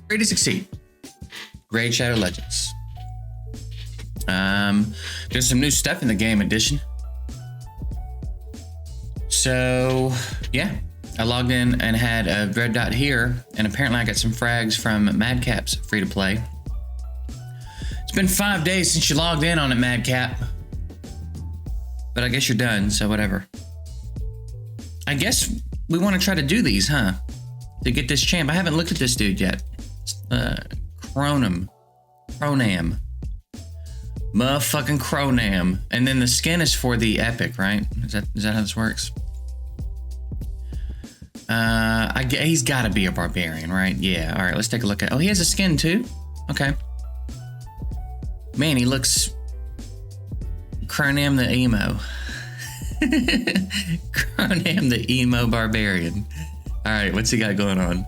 Free to succeed. Raid Shadow Legends. There's some new stuff in the game edition. So, yeah. I logged in and had a red dot here, and apparently I got some frags from Madcap's free to play. It's been 5 days since you logged in on it, Madcap. But I guess you're done, so whatever. I guess we want to try to do these, huh? To get this champ. I haven't looked at this dude yet. Cronam. Motherfucking Cronam. And then the skin is for the epic, right? Is that how this works? He's gotta be a barbarian, right? Yeah, all right, let's take a look at, oh, he has a skin too? Okay. Man, he looks Cronam the emo. Cronam the emo barbarian. All right, what's he got going on?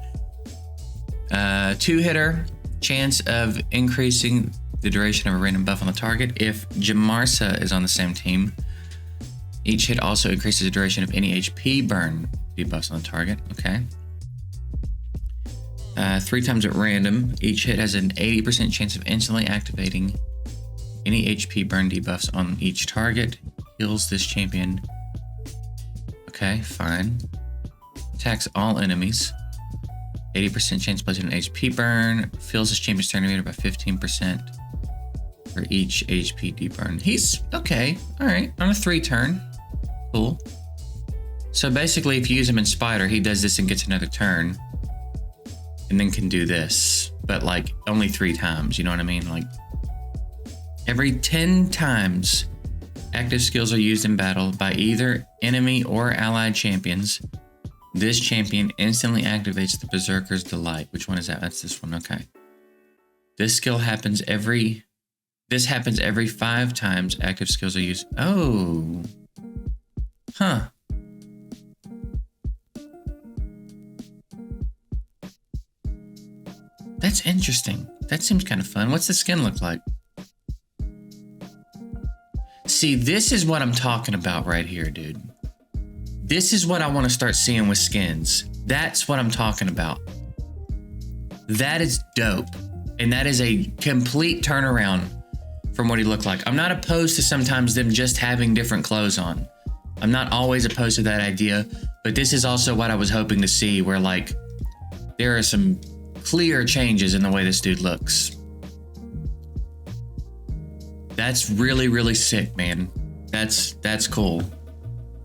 2-hitter, chance of increasing the duration of a random buff on the target if Jamarsa is on the same team. Each hit also increases the duration of any HP burn debuffs on the target. Okay. 3 times at random. Each hit has an 80% chance of instantly activating any HP burn debuffs on each target. Heals this champion. Okay, fine. Attacks all enemies. 80% chance of placing an HP burn. Fills this champion's turn meter by 15% for each HP deburn. He's okay. All right, on a 3 turn. Cool. So basically, if you use him in Spider, he does this and gets another turn, and then can do this, but like only 3 times. You know what I mean? Like every 10 times active skills are used in battle by either enemy or allied champions, this champion instantly activates the Berserker's Delight. Which one is that? That's this one. Okay. This skill happens every 5 times active skills are used. Oh. Huh. That's interesting. That seems kind of fun. What's the skin look like? See, this is what I'm talking about right here, dude. This is what I want to start seeing with skins. That's what I'm talking about. That is dope. And that is a complete turnaround from what he looked like. I'm not opposed to sometimes them just having different clothes on. I'm not always opposed to that idea, but this is also what I was hoping to see, where like there are some clear changes in the way this dude looks. That's really, really sick, man. That's cool.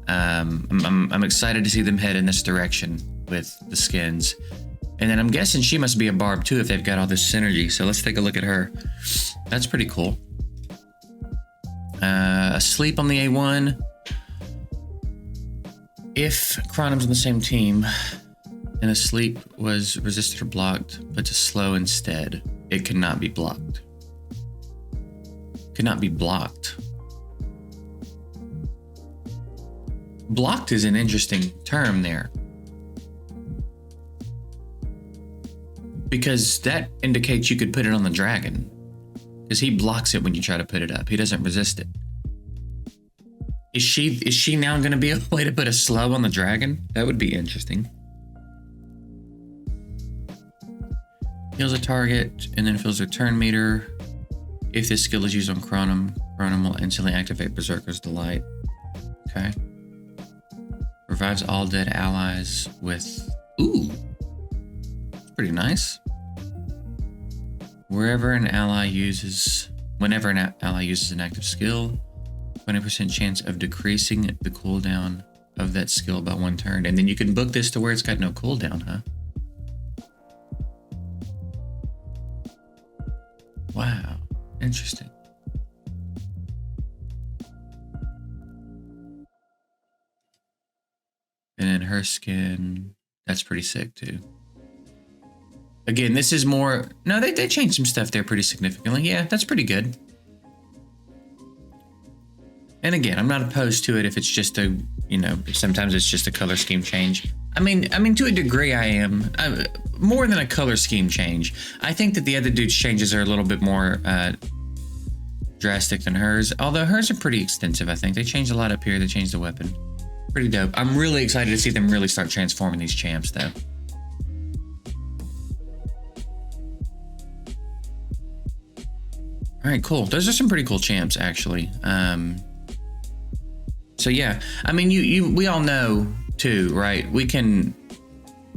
I'm excited to see them head in this direction with the skins. And then I'm guessing she must be a barb too if they've got all this synergy. So let's take a look at her. That's pretty cool. Asleep on the A1. If Cronum's on the same team and Asleep was resisted or blocked, but to slow instead, it cannot be blocked. Cannot be blocked. Blocked is an interesting term there, because that indicates you could put it on the dragon, because he blocks it when you try to put it up. He doesn't resist it. Is she now going to be a way to put a slow on the dragon? That would be interesting. Heals a target and then fills their turn meter. If this skill is used on Cronum, Cronum will instantly activate Berserker's Delight. Okay. Revives all dead allies with... Ooh! That's pretty nice. Whenever an ally uses an active skill, 20% chance of decreasing the cooldown of that skill by 1 turn. And then you can book this to where it's got no cooldown, huh? Wow. Interesting. And then her skin, that's pretty sick too. Again, this is more... No, they changed some stuff there pretty significantly. Yeah, that's pretty good. And again, I'm not opposed to it if it's just a, sometimes it's just a color scheme change. I mean, to a degree I am. More than a color scheme change. I think that the other dude's changes are a little bit more drastic than hers. Although hers are pretty extensive, I think. They changed a lot up here. They changed the weapon. Pretty dope. I'm really excited to see them really start transforming these champs, though. All right, cool. Those are some pretty cool champs, actually. So yeah, I mean, we all know too, right?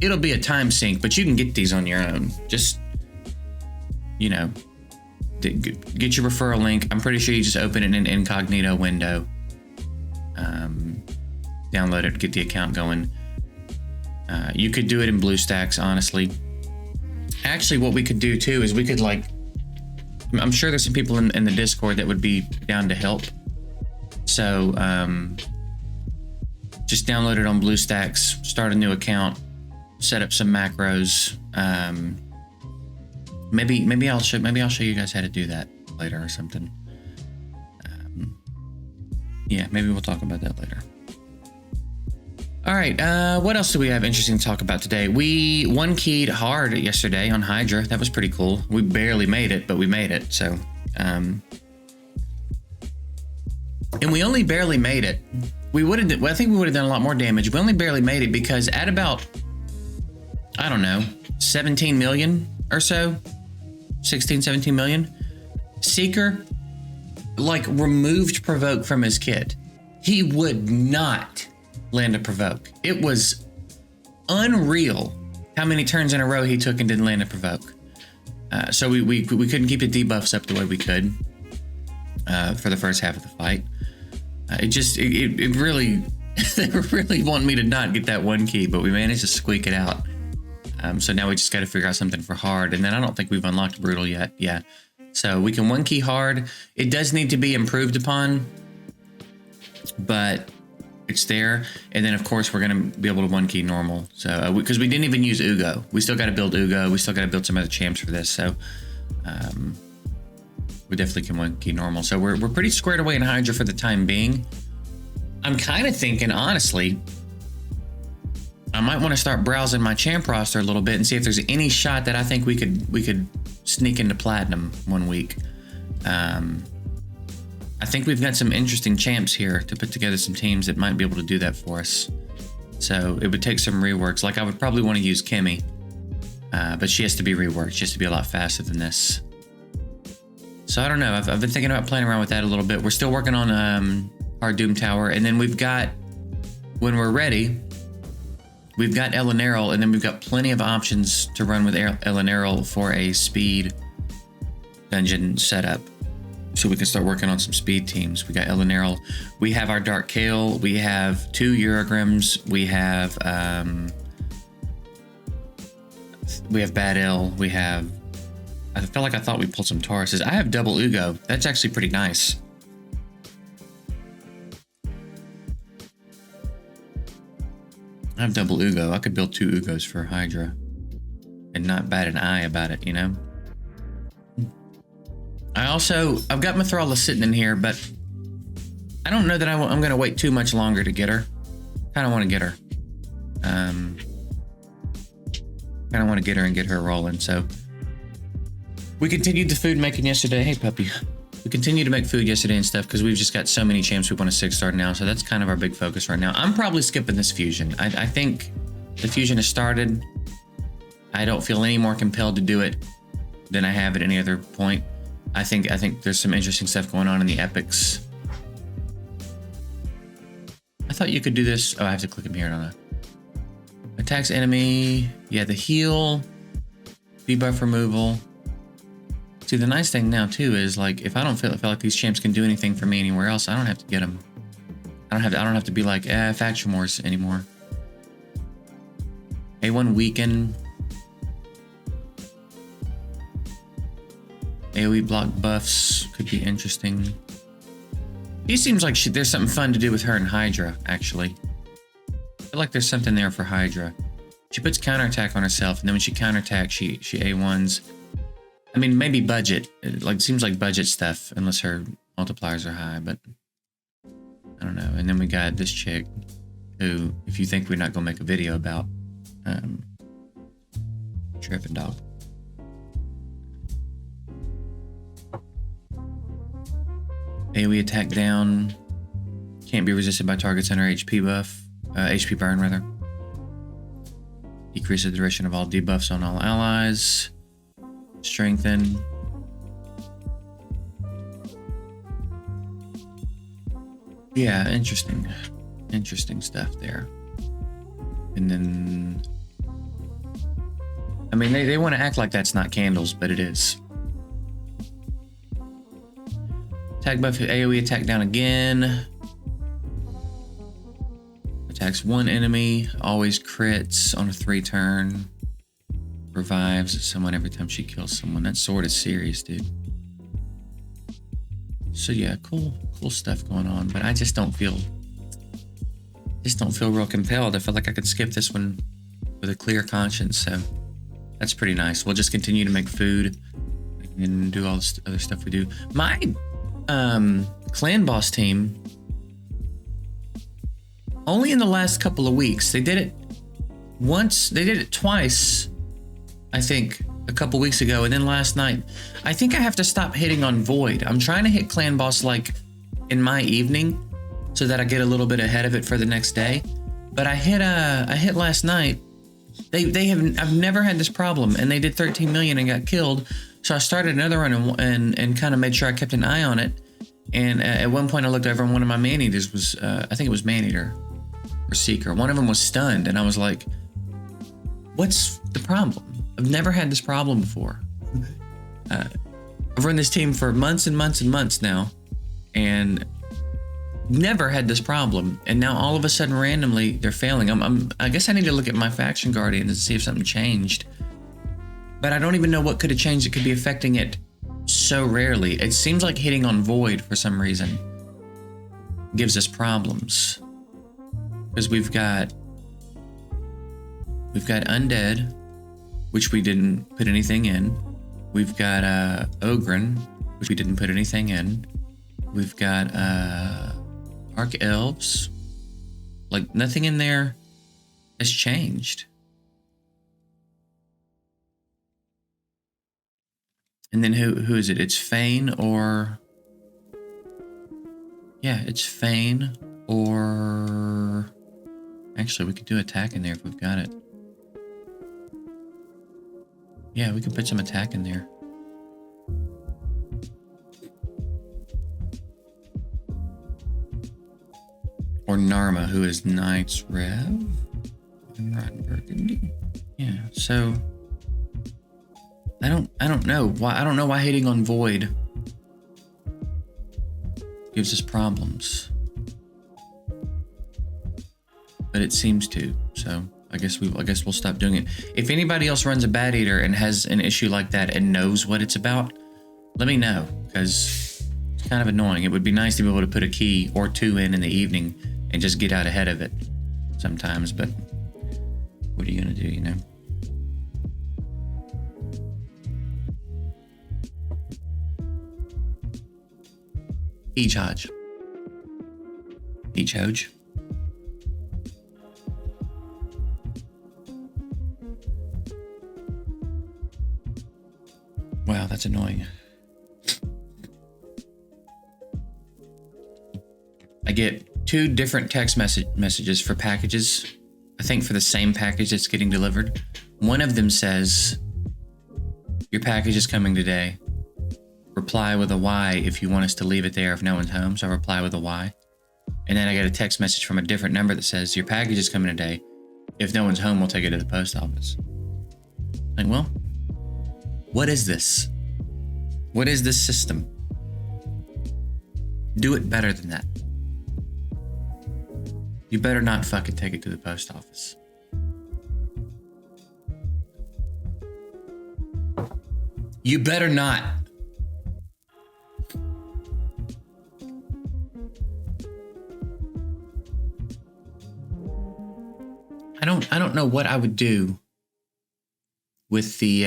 It'll be a time sink, but you can get these on your own. Just, you know, get your referral link. I'm pretty sure you just open it in an incognito window. Download it, get the account going. You could do it in BlueStacks, honestly. Actually, what we could do too is we could, like, I'm sure there's some people in the Discord that would be down to help. So just download it on BlueStacks, start a new account, set up some macros. Maybe I'll show you guys how to do that later or something. Yeah, maybe we'll talk about that later. All right, what else do we have interesting to talk about today? We one-keyed hard yesterday on Hydra. That was pretty cool. We barely made it, but we made it. So, and we only barely made it. I think we would have done a lot more damage. We only barely made it because at about, I don't know, 17 million or so, 16, 17 million, Seeker, like, removed Provoke from his kit. He would not land a Provoke. It was unreal how many turns in a row he took and didn't land a Provoke. So we couldn't keep the debuffs up the way we could for the first half of the fight. It really, they really want me to not get that one key, but we managed to squeak it out. So now we just got to figure out something for hard, and then I don't think we've unlocked brutal yet. Yeah, so we can one key hard. It does need to be improved upon, but it's there. And then of course we're going to be able to one key normal. So because we didn't even use Ugo, we still got to build Ugo. We still got to build some other champs for this. So we definitely can one key normal. So we're pretty squared away in Hydra for the time being. I'm kind of thinking, honestly, I might want to start browsing my champ roster a little bit and see if there's any shot that I think we could sneak into platinum one week. I think we've got some interesting champs here to put together some teams that might be able to do that for us. So it would take some reworks. Like, I would probably want to use Kimmy, but she has to be reworked. She has to be a lot faster than this. So I don't know. I've been thinking about playing around with that a little bit. We're still working on our Doom Tower, and then we've got, when we're ready, we've got Eleneril, and then we've got plenty of options to run with Eleneril for a speed dungeon setup. So we can start working on some speed teams. We got Eleneril. We have our Dark Kale. We have 2 Eurogrims. We have Bad L. We have, I feel like I thought we pulled some Tauruses. I have double Ugo. That's actually pretty nice. I have double Ugo. I could build 2 Ugos for Hydra and not bat an eye about it, you know? I've got Mithrala sitting in here, but I don't know that I'm going to wait too much longer to get her. Kind of want to get her. Kind of want to get her and get her rolling. So we continued the food making yesterday. Hey, puppy. We continued to make food yesterday and stuff because we've just got so many champs we want to 6-star now. So that's kind of our big focus right now. I'm probably skipping this fusion. I think the fusion has started. I don't feel any more compelled to do it than I have at any other point. I think there's some interesting stuff going on in the epics. I thought you could do this. Oh, I have to click him here, don't I? Attacks enemy. Yeah, the heal, debuff removal. See, the nice thing now too is, like, if I don't feel like these champs can do anything for me anywhere else, I don't have to get them. I don't have to be like faction wars anymore. A1 weaken. AoE block buffs could be interesting. He seems like there's something fun to do with her and Hydra, actually. I feel like there's something there for Hydra. She puts counterattack on herself, and then when she counterattacks, she A1s. I mean, maybe budget. It seems like budget stuff, unless her multipliers are high, but I don't know. And then we got this chick, who, if you think we're not gonna make a video about, Trippin' Dog. AoE attack down. Can't be resisted by targets under HP buff. HP burn, rather. Decreases the duration of all debuffs on all allies. Strengthen. Yeah, interesting stuff there. And then, I mean, they want to act like that's not candles, but it is. Attack buff, AoE attack down again. Attacks one enemy, always crits on a 3-turn. Revives someone every time she kills someone. That's sort of serious, dude. So yeah, cool stuff going on, but I just don't feel real compelled. I feel like I could skip this one with a clear conscience, so that's pretty nice. We'll just continue to make food and do all this other stuff we do. My clan boss team, only in the last couple of weeks, they did it twice, I think, a couple weeks ago, and then last night. I think I have to stop hitting on Void. I'm trying to hit clan boss like in my evening so that I get a little bit ahead of it for the next day. But I hit last night. I've never had this problem, and they did 13 million and got killed. So I started another run and kind of made sure I kept an eye on it. And at one point I looked over and one of my man-eaters was, I think it was man-eater or seeker. One of them was stunned, and I was like, what's the problem? I've never had this problem before. I've run this team for months and months and months now, and never had this problem. And now all of a sudden, randomly, they're failing. I guess I need to look at my faction guardians and see if something changed. But I don't even know what could have changed. It could be affecting it so rarely. It seems like hitting on Void for some reason gives us problems. Because we've got Undead, which we didn't put anything in. We've got Ogren, which we didn't put anything in. We've got Arc Elves. Like, nothing in there has changed. And then who is it? It's Fane or... Yeah, it's Fane or... Actually, we could do attack in there if we've got it. Yeah, we can put some attack in there. Or Narma, who is Knights Rev. And Ron Burgundy. Yeah, so I don't know why. I don't know why hitting on Void gives us problems, but it seems to. So I guess we'll stop doing it. If anybody else runs a Bat Eater and has an issue like that and knows what it's about, let me know, because it's kind of annoying. It would be nice to be able to put a key or two in the evening and just get out ahead of it sometimes, but what are you gonna do, you know? Each Hodge. Wow, that's annoying. I get 2 different text messages for packages. I think for the same package that's getting delivered. One of them says, your package is coming today. Reply with a Y if you want us to leave it there if no one's home. So I reply with a Y. And then I get a text message from a different number that says, your package is coming today. If no one's home, we'll take it to the post office. Like, well, what is this? What is this system? Do it better than that. You better not fucking take it to the post office. You better not. I don't know what I would do with the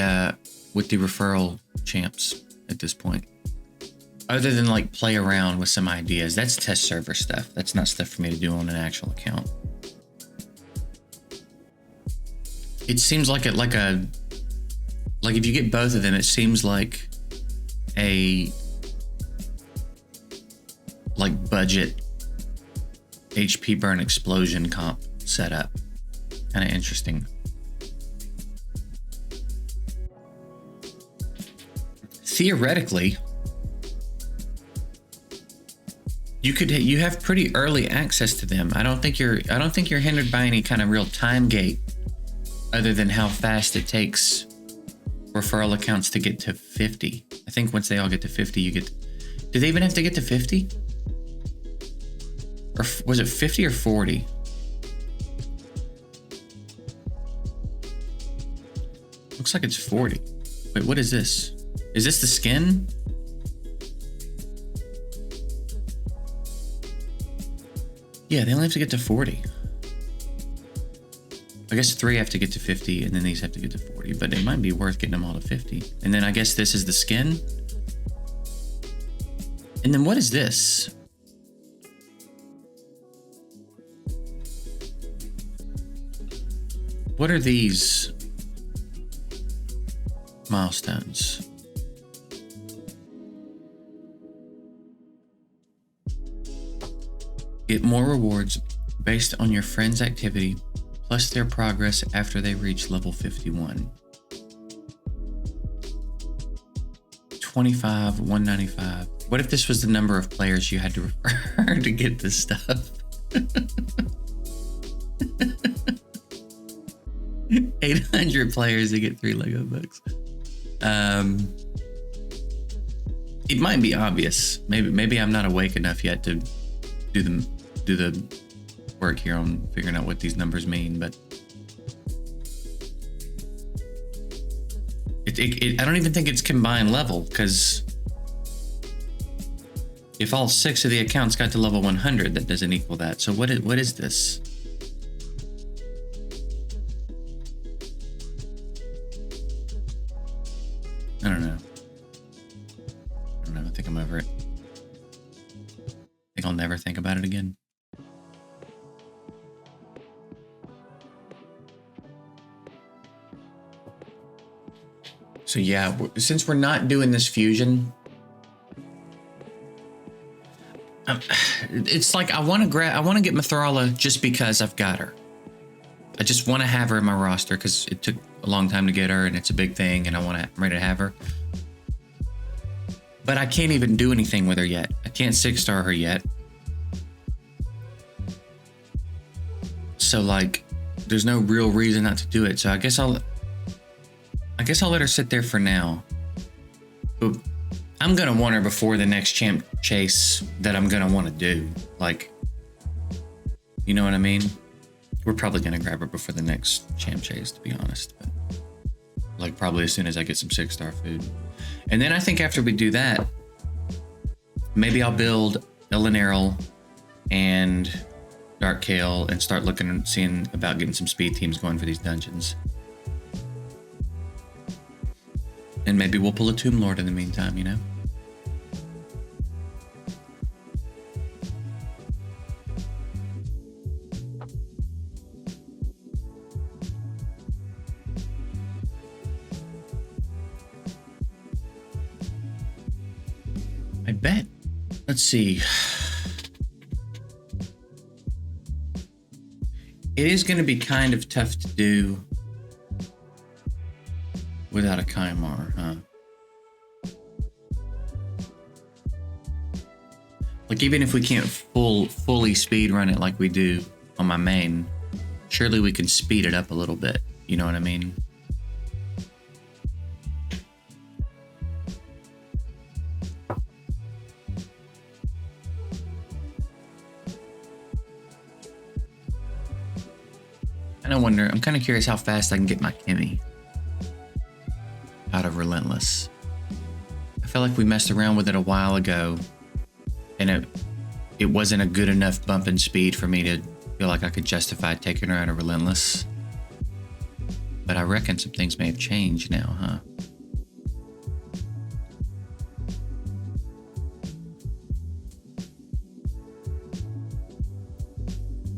referral champs at this point, other than like play around with some ideas. That's test server stuff. That's not stuff for me to do on an actual account. It seems like if you get both of them, it seems like a budget HP burn explosion comp setup. Kind of interesting. Theoretically, You have pretty early access to them. I don't think you're hindered by any kind of real time gate other than how fast it takes referral accounts to get to 50. I think once they all get to 50, do they even have to get to 50? Or was it 50 or 40? Looks like it's 40. Wait, what is this? Is this the skin? Yeah, they only have to get to 40. I guess 3 have to get to 50, and then these have to get to 40, but it might be worth getting them all to 50. And then I guess this is the skin. And then what is this? What are these milestones? Get more rewards based on your friend's activity plus their progress after they reach level 51. 25, 195. What if this was the number of players you had to refer to get this stuff? 800 players to get 3 Lego books. It might be obvious. Maybe I'm not awake enough yet to do the work here on figuring out what these numbers mean, but I don't even think it's combined level, because if all 6 of the accounts got to level 100, that doesn't equal that. So what is this? I don't know. I think I'm over it. I think I'll never think about it again. So yeah, since we're not doing this fusion, it's like I want to get Referral just because I've got her. I just want to have her in my roster because it took a long time to get her, and it's a big thing, and I'm ready to have her. But I can't even do anything with her yet. I can't 6-star her yet. So like, there's no real reason not to do it. So I guess I'll let her sit there for now. But I'm gonna want her before the next champ chase that I'm gonna want to do. Like, you know what I mean? We're probably gonna grab her before the next champ chase, to be honest. But like, probably as soon as I get some 6-star food. And then I think after we do that, maybe I'll build Elinarel and Dark Kale and start looking and seeing about getting some speed teams going for these dungeons. And maybe we'll pull a Tomb Lord in the meantime, you know? I bet. Let's see. It is going to be kind of tough to do without a Kaimar, huh? Like, even if we can't fully speed run it like we do on my main, surely we can speed it up a little bit. You know what I mean? I'm kind of curious how fast I can get my Kimmy out of Relentless. I feel like we messed around with it a while ago, and it wasn't a good enough bump in speed for me to feel like I could justify taking her out of Relentless. But I reckon some things may have changed now, huh?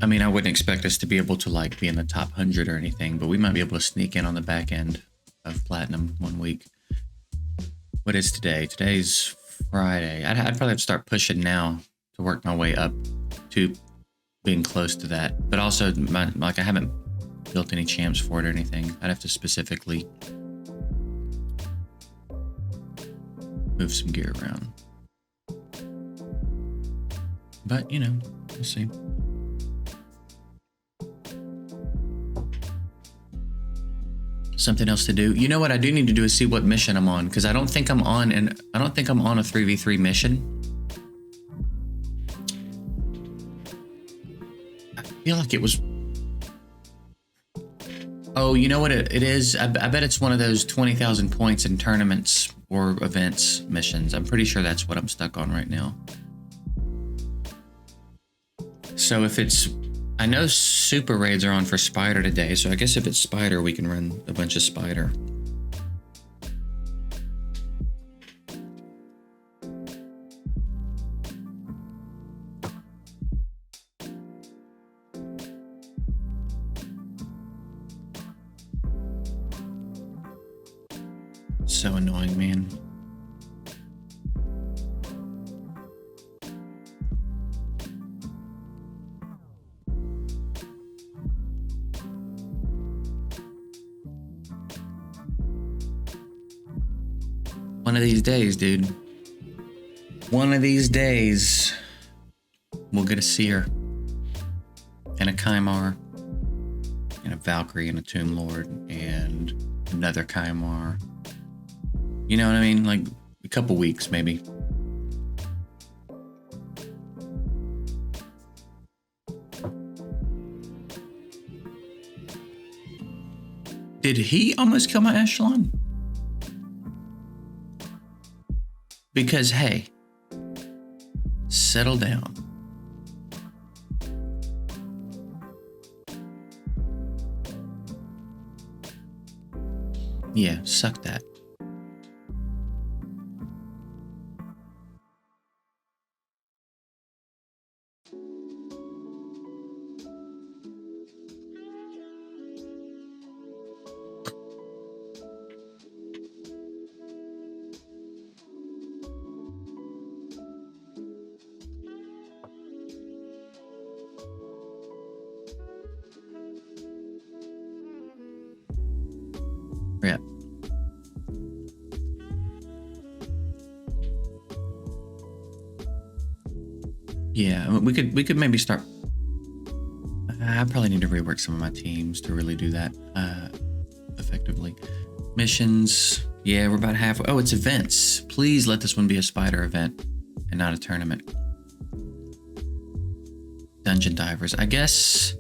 I mean, I wouldn't expect us to be able to like be in the top 100 or anything, but we might be able to sneak in on the back end of Platinum one week. What is today? Today's Friday. I'd probably have to start pushing now to work my way up to being close to that. But also, I haven't built any champs for it or anything. I'd have to specifically move some gear around. But, you know, we'll see. Something else to do. You know what I do need to do is see what mission I'm on, because I don't think I'm on a 3v3 mission. I feel like it was. Oh, you know what it is? I bet it's one of those 20,000 points in tournaments or events missions. I'm pretty sure that's what I'm stuck on right now. So if it's, I know super raids are on for Spider today, so I guess if it's Spider, we can run a bunch of Spider. So annoying, man. One of these days, dude. One of these days, we'll get a Seer and a Kymar and a Valkyrie and a Tomb Lord and another Kymar. You know what I mean? Like a couple weeks, maybe. Did he almost kill my Echelon? Because, hey, settle down. Yeah, suck that. Yeah. Yeah, we could maybe start. I probably need to rework some of my teams to really do that effectively. Missions. Yeah, we're about halfway. Oh, it's events. Please let this one be a Spider event and not a tournament. Dungeon Divers. I guess.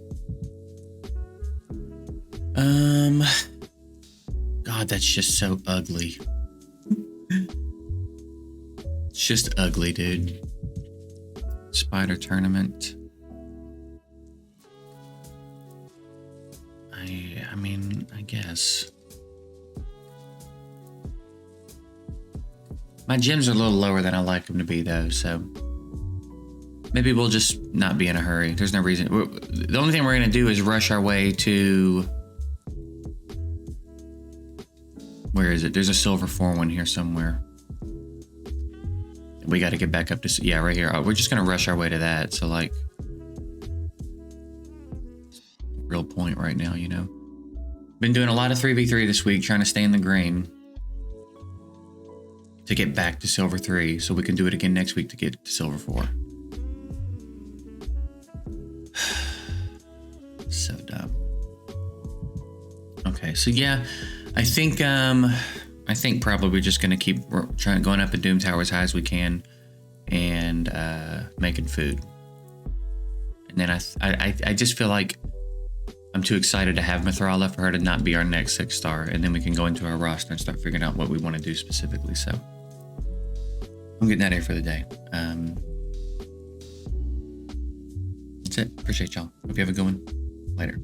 God, that's just so ugly. It's just ugly, dude. Spider tournament. I mean, I guess. My gyms are a little lower than I like them to be, though, so maybe we'll just not be in a hurry. There's no reason. The only thing we're going to do is rush our way to... Where is it? There's a silver 4-1 here somewhere. We got to get back up to... Yeah, right here. We're just going to rush our way to that. So, like... Real point right now, you know? Been doing a lot of 3v3 this week, trying to stay in the green. To get back to silver 3, so we can do it again next week to get to silver 4. So dumb. Okay, so yeah... I think probably we're just gonna keep going up in Doom Tower as high as we can, and making food. And then I just feel like I'm too excited to have Mithrala for her to not be our next 6-star, and then we can go into our roster and start figuring out what we want to do specifically. So I'm getting out of here for the day. That's it. Appreciate y'all. Hope you have a good one. Later.